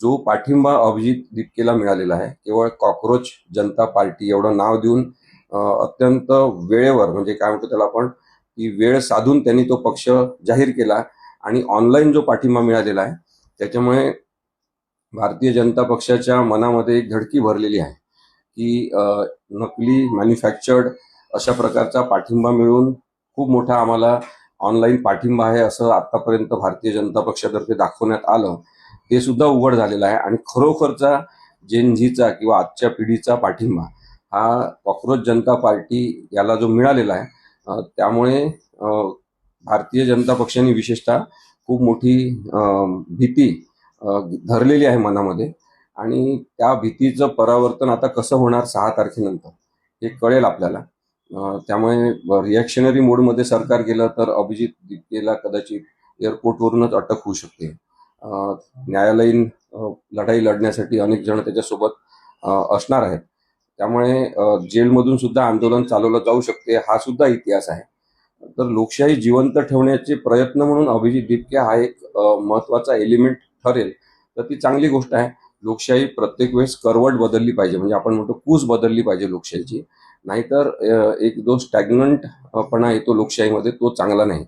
जो पाठिंबा अभिजित दीपकेला मिळालेला आहे, केवळ कॉकरोच जनता पार्टी एवढं नाव देऊन अत्यंत वेळेवर, म्हणजे काय म्हणतो त्याला आपण, की वेळ साधून त्यांनी तो पक्ष जाहीर केला आणि ऑनलाईन जो पाठिंबा मिळालेला आहे त्याच्यामुळे भारतीय जनता पक्षाच्या मनामध्ये एक धडकी भरलेली आहे की नकली मॅन्युफॅक्चर्ड अशा प्रकारचा पाठिंबा मिळून खूप मोठा आम्हाला ऑनलाईन पाठिंबा आहे असं आतापर्यंत भारतीय जनता पक्षातर्फे दाखवण्यात आलं, ते सुद्धा उघड झालेलं आहे. आणि खरोखरचा जेनझीचा किंवा आजच्या पिढीचा पाठिंबा हा कॉकरोच जनता पार्टी याला जो मिळालेला आहे, त्यामुळे भारतीय जनता पक्षाने विशेषतः खूप मोठी भीती धरलेली आहे मनामध्ये. आणि त्या भीतीचं परावर्तन आता कसं होणार 6 तारखेनंतर हे कळेल आपल्याला. त्यामुळे रिॲक्शनरी मोडमध्ये सरकार गेलं तर अभिजित दीपकेला कदाचित एअरपोर्टवरूनच अटक होऊ शकते. न्यायालयीन लढाई लढण्यासाठी अनेक जण त्याच्यासोबत असणार आहेत. त्यामुळे जेलमधून सुद्धा आंदोलन चालवलं जाऊ शकते, हा सुद्धा इतिहास आहे. तर लोकशाही जिवंत ठेवण्याचे प्रयत्न म्हणून अभिजित दीपके हा एक महत्वाचा एलिमेंट ठरेल तर ती चांगली गोष्ट आहे. लोकशाही प्रत्येक वेळेस करवट बदलली पाहिजे, म्हणजे आपण म्हणतो कूस बदलली पाहिजे लोकशाहीची. नाहीतर एक जो स्टॅग्नंट पणा येतो लोकशाहीमध्ये तो चांगला नाही.